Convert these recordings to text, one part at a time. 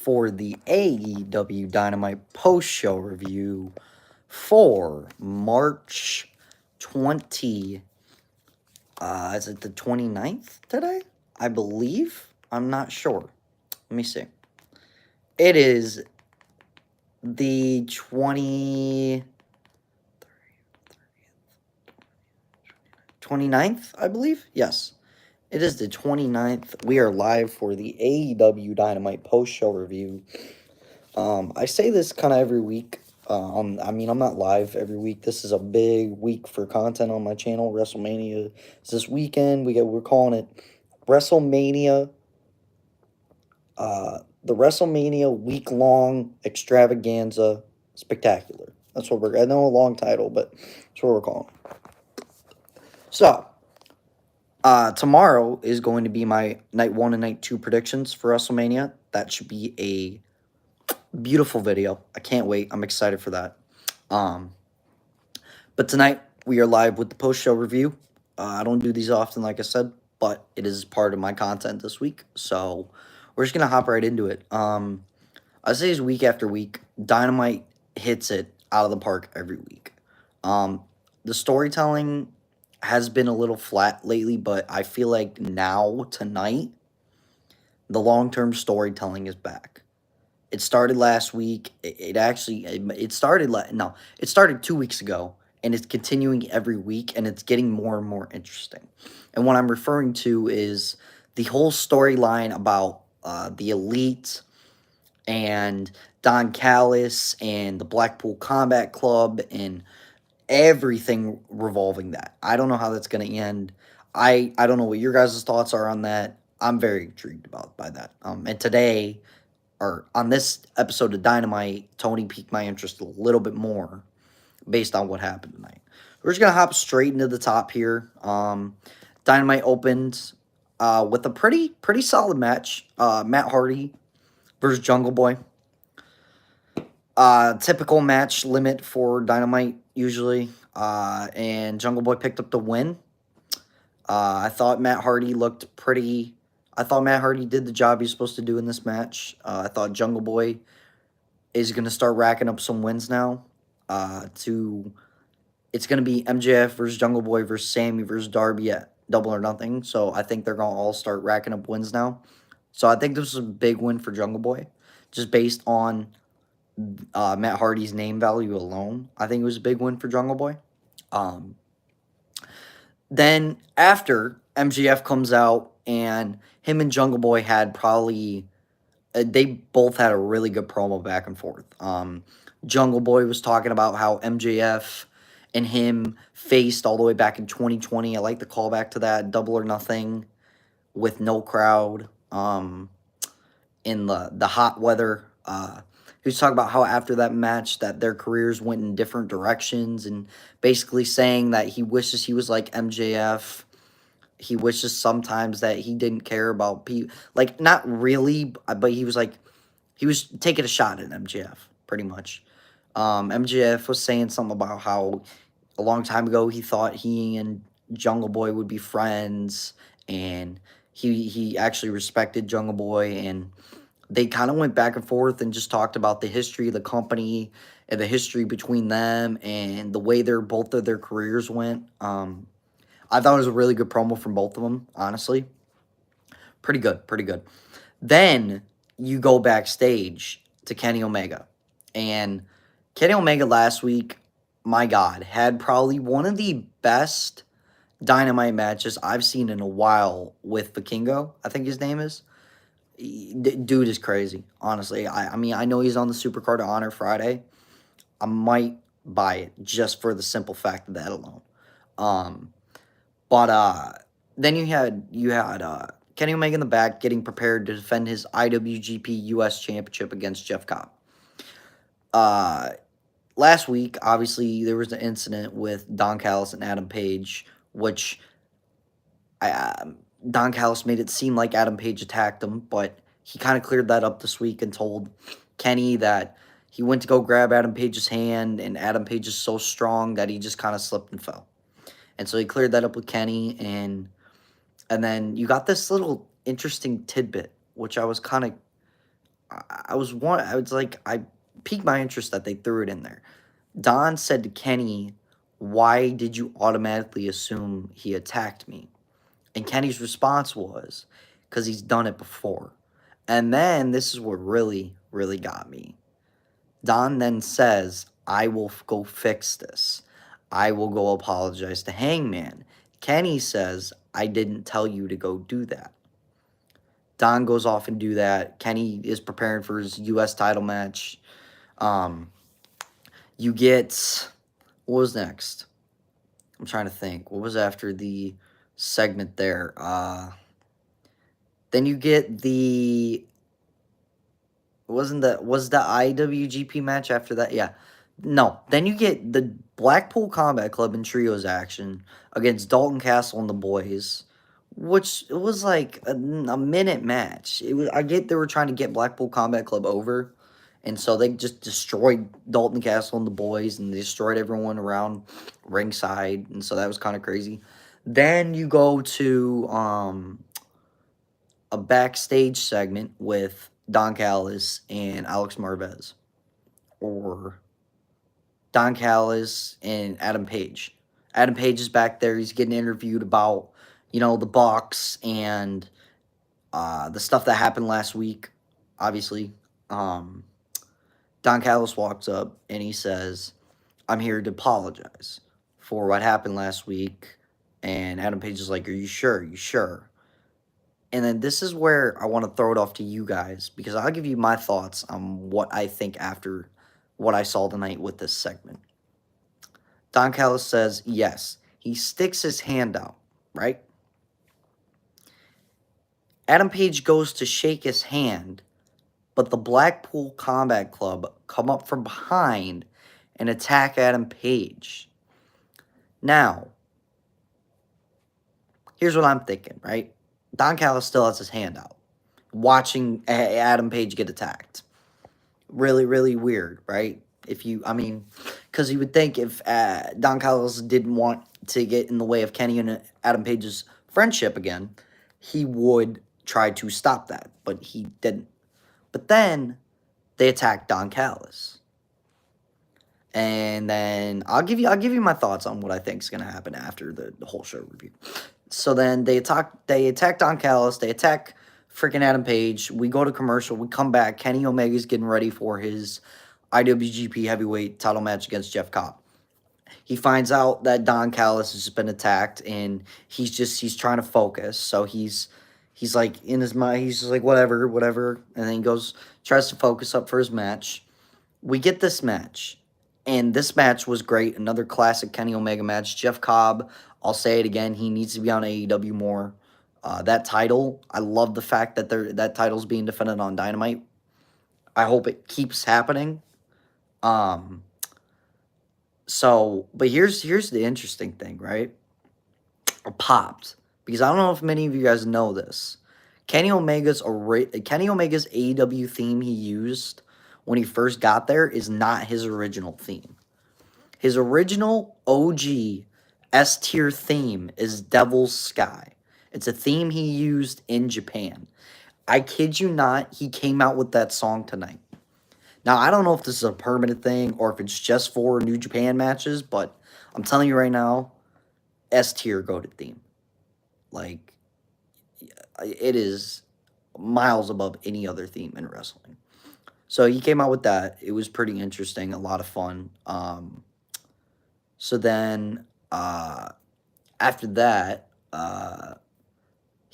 for the AEW Dynamite post-show review for March 20. Is it the 29th today? I believe. I'm not sure. Let me see. It is the 29th, I believe. Yes. It is the 29th. We are live for the AEW Dynamite post-show review. I say this kind of every week. I'm not live every week. This is a big week for content on my channel. WrestleMania is this weekend. We're calling it WrestleMania. The WrestleMania week-long extravaganza spectacular. That's what I know a long title, but that's what we're calling it. So, tomorrow is going to be my night 1 and night 2 predictions for WrestleMania. That should be a beautiful video. I can't wait. I'm excited for that. But tonight we are live with the post-show review. I don't do these often, like I said, but it is part of my content this week. So we're just gonna hop right into it. I say it's week after week. Dynamite hits it out of the park every week. The storytelling has been a little flat lately, but I feel like tonight, the long-term storytelling is back. It started last week. It started 2 weeks ago, and it's continuing every week, and it's getting more and more interesting. And what I'm referring to is the whole storyline about the Elite and Don Callis and the Blackpool Combat Club and everything revolving that. I don't know how that's going to end. I don't know what your guys' thoughts are on that. I'm very intrigued by that. And today, or on this episode of Dynamite, Tony piqued my interest a little bit more based on what happened tonight. We're just going to hop straight into the top here. Dynamite opened with a pretty solid match. Matt Hardy versus Jungle Boy. Typical match limit for Dynamite, usually. And Jungle Boy picked up the win. I thought Matt Hardy did the job he's supposed to do in this match. I thought Jungle Boy is going to start racking up some wins now. It's going to be MJF versus Jungle Boy versus Sammy versus Darby at Double or Nothing. So I think they're going to all start racking up wins now. So I think this is a big win for Jungle Boy, just based on Matt Hardy's name value alone. I think it was a big win for Jungle Boy. Then after, MJF comes out, and him and Jungle Boy had they both had a really good promo back and forth. Jungle Boy was talking about how MJF and him faced all the way back in 2020. I like the callback to that, Double or Nothing, with no crowd, in the hot weather. He was talking about how after that match that their careers went in different directions, and basically saying that he wishes he was like MJF. He wishes sometimes that he didn't care about people. Like, not really, but he was taking a shot at MJF, pretty much. MJF was saying something about how a long time ago he thought he and Jungle Boy would be friends, and he actually respected Jungle Boy, and they kind of went back and forth and just talked about the history of the company and the history between them and the way both of their careers went. I thought it was a really good promo from both of them, honestly. Pretty good. Then you go backstage to Kenny Omega. And Kenny Omega last week, my God, had probably one of the best Dynamite matches I've seen in a while with Vikingo, I think his name is. Dude is crazy, honestly. I know he's on the Supercard of Honor Friday. I might buy it just for the simple fact of that alone. But then you had Kenny Omega in the back getting prepared to defend his IWGP US Championship against Jeff Cobb. Last week, obviously, there was an incident with Don Callis and Adam Page, which Don Callis made it seem like Adam Page attacked him, but he kind of cleared that up this week and told Kenny that he went to go grab Adam Page's hand, and Adam Page is so strong that he just kind of slipped and fell. And so he cleared that up with Kenny, and then you got this little interesting tidbit, which I was kind of I was like, I piqued my interest that they threw it in there. Don said to Kenny, "Why did you automatically assume he attacked me?" And Kenny's response was, "Because he's done it before." And then this is what really, really got me. Don then says, "I will go fix this. I will go apologize to Hangman." Kenny says, "I didn't tell you to go do that." Don goes off and do that. Kenny is preparing for his U.S. title match. Um, you get, what was next? I'm trying to think. What was after the segment there? Then you get the, was the IWGP match after that? Yeah. No. Then you get the Blackpool Combat Club in trios action against Dalton Castle and the boys, which it was like a minute match. It was, I get they were trying to get Blackpool Combat Club over, and so they just destroyed Dalton Castle and the boys, and they destroyed everyone around ringside, and so that was kind of crazy. Then you go to a backstage segment with Don Callis and Alex Marvez, or Don Callis and Adam Page. Adam Page is back there. He's getting interviewed about, the Bucks and the stuff that happened last week. Obviously, um, Don Callis walks up and he says, "I'm here to apologize for what happened last week." And Adam Page is like, "Are you sure? You sure?" And then this is where I want to throw it off to you guys, because I'll give you my thoughts on what I think after what I saw tonight with this segment. Don Callis says yes. He sticks his hand out, right? Adam Page goes to shake his hand, but the Blackpool Combat Club come up from behind and attack Adam Page. Now, here's what I'm thinking, right? Don Callis still has his hand out, watching Adam Page get attacked. Really, really weird, right? Because you would think if Don Callis didn't want to get in the way of Kenny and Adam Page's friendship again, he would try to stop that, but he didn't. But then they attacked Don Callis, and then I'll give you my thoughts on what I think is going to happen after the whole show review. So then they attack Don Callis, they attack freaking Adam Page. We go to commercial, we come back. Kenny Omega's getting ready for his IWGP heavyweight title match against Jeff Cobb. He finds out that Don Callis has been attacked, and he's trying to focus. So he's like in his mind, he's just like whatever, and then he tries to focus up for his match. We get this match, and this match was great. Another classic Kenny Omega match. Jeff Cobb, I'll say it again, he needs to be on AEW more. That title, I love the fact that that title's being defended on Dynamite. I hope it keeps happening. But here's the interesting thing, right? I popped because I don't know if many of you guys know this. Kenny Omega's AEW theme he used when he first got there is not his original theme. His original OG S tier theme is Devil's Sky. It's a theme he used in Japan. I kid you not, he came out with that song tonight. Now, I don't know if this is a permanent thing or if it's just for New Japan matches, but I'm telling you right now, S tier goated theme. Like, it is miles above any other theme in wrestling. So he came out with that. It was pretty interesting, a lot of fun. So then after that,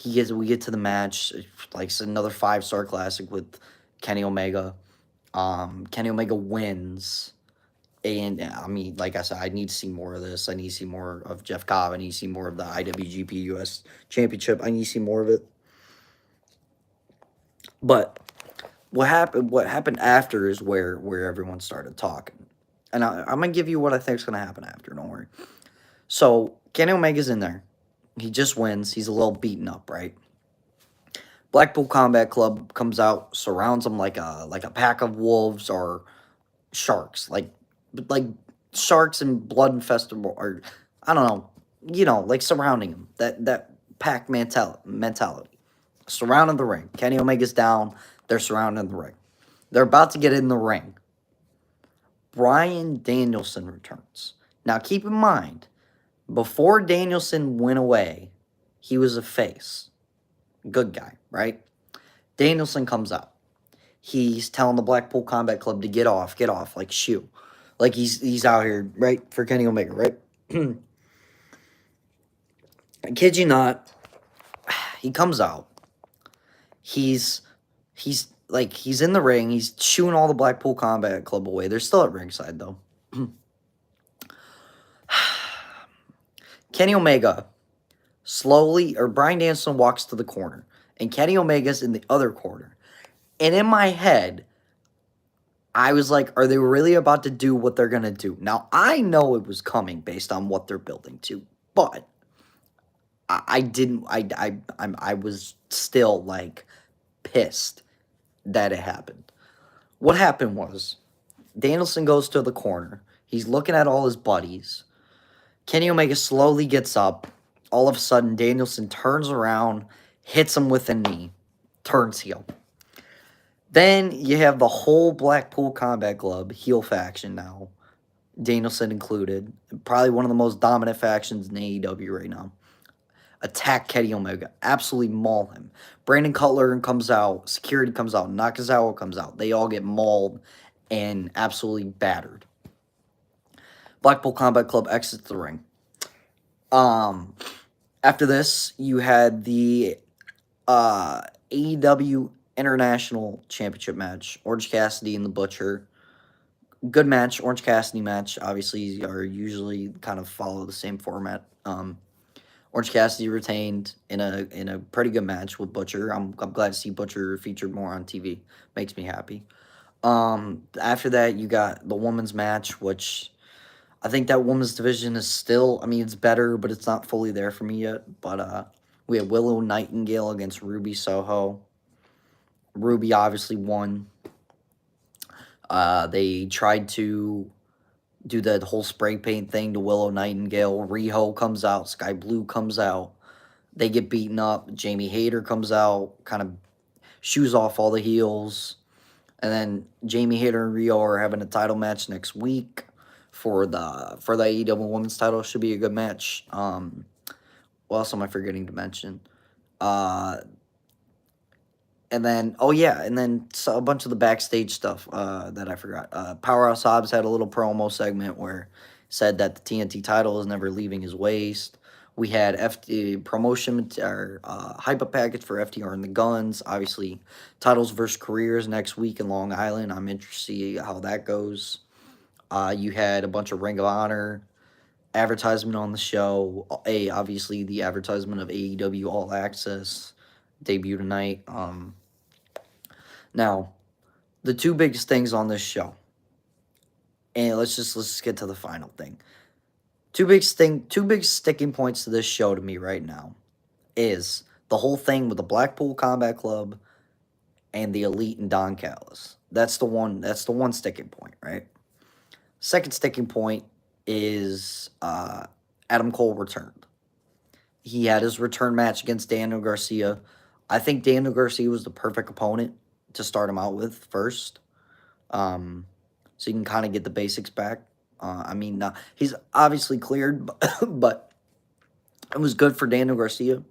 we get to the match, like it's another 5-star classic with Kenny Omega. Kenny Omega wins. And like I said, I need to see more of this. I need to see more of Jeff Cobb. I need to see more of the IWGP US Championship. I need to see more of it. But what happened after is where everyone started talking. And I'm going to give you what I think is going to happen after. Don't worry. So Kenny Omega's in there. He just wins. He's a little beaten up, right? Blackpool Combat Club comes out, surrounds him like a pack of wolves or sharks, like sharks and blood infested, or I don't know, like surrounding him. That pack mentality. Surrounding the ring. Kenny Omega's down. They're surrounding the ring. They're about to get in the ring. Bryan Danielson returns. Now, keep in mind, before Danielson went away, he was a face. Good guy, right? Danielson comes out. He's telling the Blackpool Combat Club to get off, like shoo. Like he's out here, right, for Kenny Omega, right? I kid you not, he comes out. He's in the ring. He's shooing all the Blackpool Combat Club away. They're still at ringside though. Kenny Omega slowly, or Bryan Danielson walks to the corner, and Kenny Omega's in the other corner. And in my head, I was like, are they really about to do what they're going to do? Now, I know it was coming based on what they're building to, but I didn't, I was still, like, pissed that it happened. What happened was, Danielson goes to the corner. He's looking at all his buddies. Kenny Omega slowly gets up. All of a sudden, Danielson turns around, hits him with a knee, turns heel. Then you have the whole Blackpool Combat Club heel faction now, Danielson included. Probably one of the most dominant factions in AEW right now. Attack Kenny Omega. Absolutely maul him. Brandon Cutler comes out. Security comes out. Nakazawa comes out. They all get mauled and absolutely battered. Blackpool Combat Club exits the ring. After this, you had the AEW International Championship match. Orange Cassidy and the Butcher. Good match. Orange Cassidy match. Obviously, are usually kind of follow the same format. Orange Cassidy retained in a pretty good match with Butcher. I'm glad to see Butcher featured more on TV. Makes me happy. After that, you got the women's match, which I think that women's division is still, I mean, it's better, but it's not fully there for me yet. But we have Willow Nightingale against Ruby Soho. Ruby obviously won. They tried to do the whole spray paint thing to Willow Nightingale. Riho comes out. Sky Blue comes out. They get beaten up. Jamie Hayter comes out, kind of shoos off all the heels. And then Jamie Hayter and Riho are having a title match next week for the AEW Women's title. Should be a good match. What else am I forgetting to mention? And then, oh yeah, and then a bunch of the backstage stuff that I forgot. Powerhouse Hobbs had a little promo segment where said that the TNT title is never leaving his waist. We had promotion or hype package for FTR and the Guns. Obviously, titles versus careers next week in Long Island. I'm interested to see how that goes. You had a bunch of Ring of Honor advertisement on the show. Obviously, the advertisement of AEW All Access debut tonight. Now, the two biggest things on this show, and let's get to the final thing. Two big sticking points to this show to me right now is the whole thing with the Blackpool Combat Club and the Elite and Don Callis. That's the one sticking point, right? Second sticking point is Adam Cole returned. He had his return match against Daniel Garcia. I think Daniel Garcia was the perfect opponent to start him out with first. So you can kind of get the basics back. He's obviously cleared, but it was good for Daniel Garcia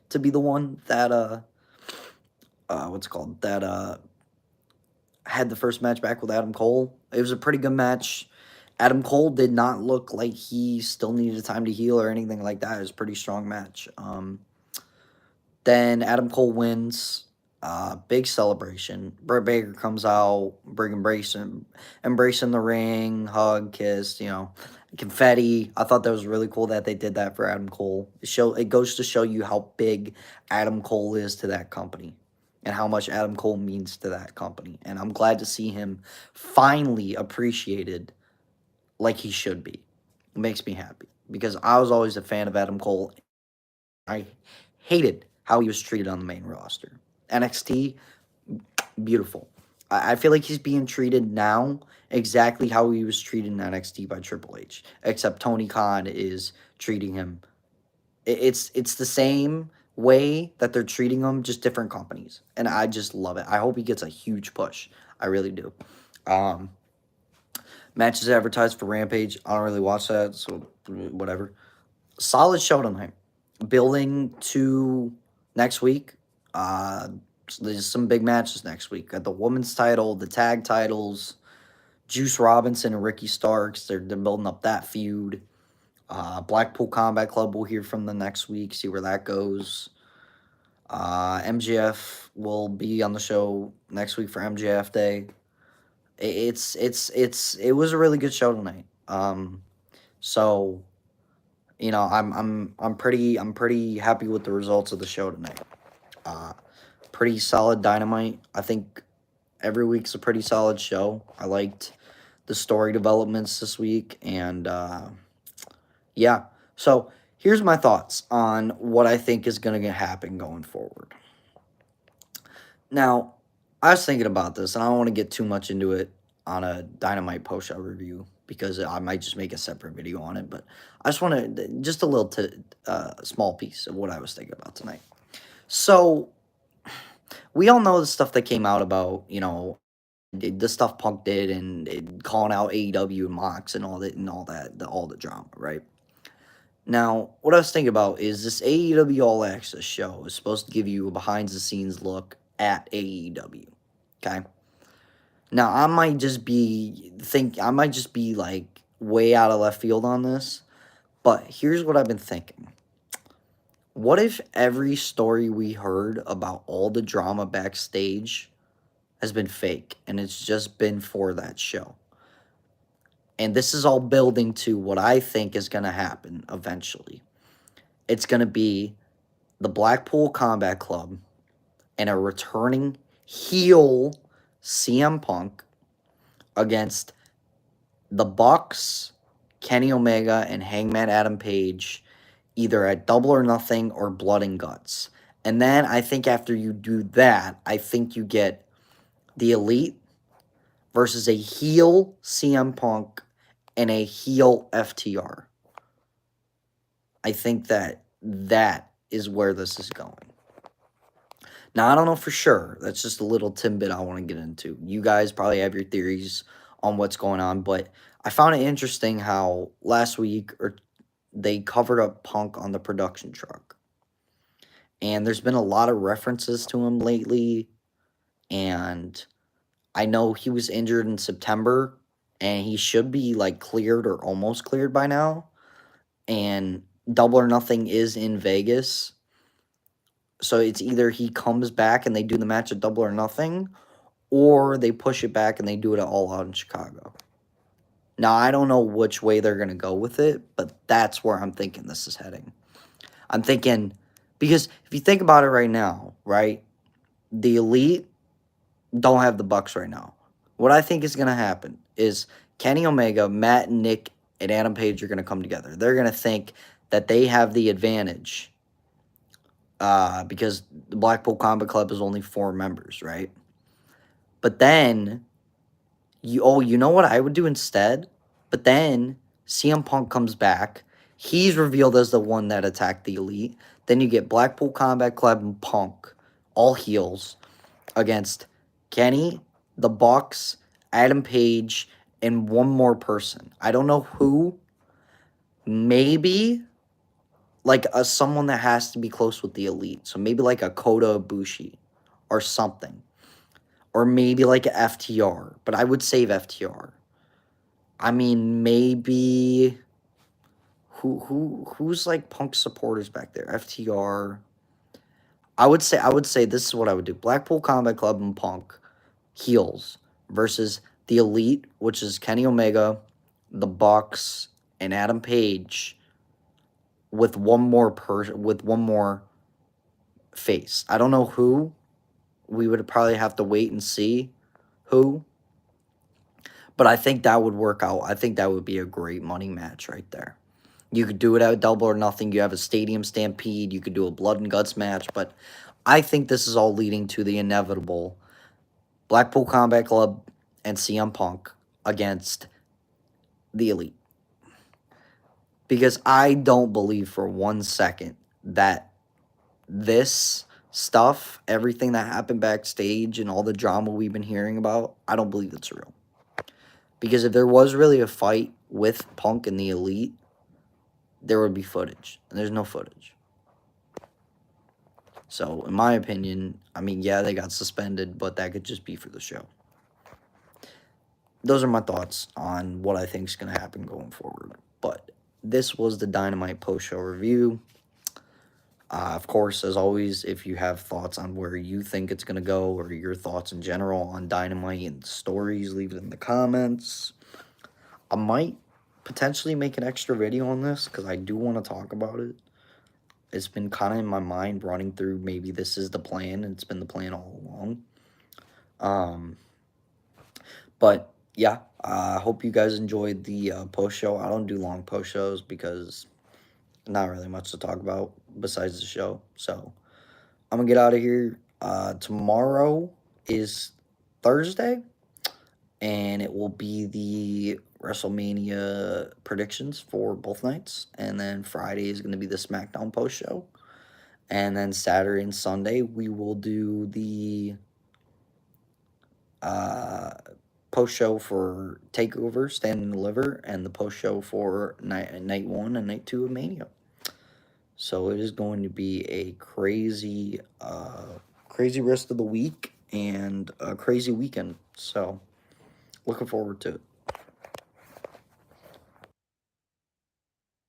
to be the one that, had the first match back with Adam Cole. It was a pretty good match. Adam Cole did not look like he still needed time to heal or anything like that. It was a pretty strong match. Then Adam Cole wins. Big celebration. Britt Baker comes out, embracing the ring, hug, kiss, confetti. I thought that was really cool that they did that for Adam Cole. It goes to show you how big Adam Cole is to that company and how much Adam Cole means to that company. And I'm glad to see him finally appreciated like he should be. It makes me happy because I was always a fan of Adam Cole. I hated how he was treated on the main roster. NXT, beautiful. I feel like he's being treated now exactly how he was treated in NXT by Triple H, except Tony Khan is treating him. It's the same way that they're treating him, just different companies, and I just love it. I hope he gets a huge push. I really do. Um, Matches advertised for Rampage. I don't really watch that, so whatever. Solid show tonight. Building to next week. Uh, there's some big matches next week. Got the women's title, the tag titles. Juice Robinson and Ricky Starks. They're building up that feud. Blackpool Combat Club will hear from them next week. See where that goes. MGF will be on the show next week for MGF Day. It was a really good show tonight. So I'm pretty happy with the results of the show tonight. Uh, Pretty solid Dynamite. I think every week's a pretty solid show. I liked the story developments this week, and yeah. So here's my thoughts on what I think is going to happen going forward. Now, I was thinking about this, and I don't want to get too much into it on a Dynamite post show review because I might just make a separate video on it. But I just want to just a little small piece of what I was thinking about tonight. So we all know the stuff that came out about the stuff Punk did and calling out AEW and Mox and all all the drama, right? Now, what I was thinking about is this AEW All Access show is supposed to give you a behind the scenes look at AEW. Okay. Now I might just be like way out of left field on this, but here's what I've been thinking. What if every story we heard about all the drama backstage has been fake and it's just been for that show? And this is all building to what I think is going to happen eventually. It's going to be the Blackpool Combat Club and a returning heel CM Punk against the Bucks, Kenny Omega, and Hangman Adam Page, either at Double or Nothing or Blood and Guts. And then I think after you do that, I think you get the Elite versus a heel CM Punk and a heel FTR. I think that is where this is going. Now, I don't know for sure. That's just a little tidbit I want to get into. You guys probably have your theories on what's going on, but I found it interesting how last week they covered up Punk on the production truck. And there's been a lot of references to him lately, and I know he was injured in September, and he should be like cleared or almost cleared by now. And Double or Nothing is in Vegas. So it's either he comes back and they do the match at Double or Nothing, or they push it back and they do it at All Out in Chicago. Now, I don't know which way they're going to go with it, but that's where I'm thinking this is heading. I'm thinking, because if you think about it right now, right, the Elite don't have the Bucks right now. What I think is going to happen is Kenny Omega, Matt, Nick, and Adam Page are going to come together. They're going to think that they have the advantage because the Blackpool Combat Club is only 4 members, right? But then, you know what I would do instead? But then CM Punk comes back. He's revealed as the one that attacked the Elite. Then you get Blackpool Combat Club and Punk, all heels, against Kenny, the Bucks, Adam Page, and one more person. I don't know who. Maybe like someone that has to be close with the Elite. So maybe like a Kota Ibushi or something. Or maybe like a FTR. But I would save FTR. I mean, maybe who's like Punk supporters back there? FTR. I would say this is what I would do. Blackpool Combat Club and Punk heels versus the Elite, which is Kenny Omega, the Bucks, and Adam Page with one more face. I don't know who. We would probably have to wait and see who. But I think that would work out. I think that would be a great money match right there. You could do it at Double or Nothing. You have a stadium stampede. You could do a blood and guts match. But I think this is all leading to the inevitable Blackpool Combat Club and CM Punk against the Elite. Because I don't believe for 1 second that this stuff, everything that happened backstage and all the drama we've been hearing about, I don't believe it's real. Because if there was really a fight with Punk and the Elite, there would be footage. And there's no footage. So, in my opinion, I mean, yeah, they got suspended, but that could just be for the show. Those are my thoughts on what I think is going to happen going forward. But this was the Dynamite post-show review. Of course, as always, if you have thoughts on where you think it's going to go or your thoughts in general on Dynamite and stories, leave it in the comments. I might potentially make an extra video on this because I do want to talk about it. It's been kind of in my mind running through maybe this is the plan, and it's been the plan all along. But yeah, I hope you guys enjoyed the post show. I don't do long post shows because not really much to talk about besides the show. So I'm gonna get out of here. Tomorrow is Thursday, and it will be the WrestleMania predictions for both nights. And then Friday is gonna be the SmackDown post show. And then Saturday and Sunday we will do the post show for Takeover, Stand and Deliver, and the post show for night 1 and night 2 of Mania. So it is going to be a crazy, crazy rest of the week and a crazy weekend. So looking forward to it.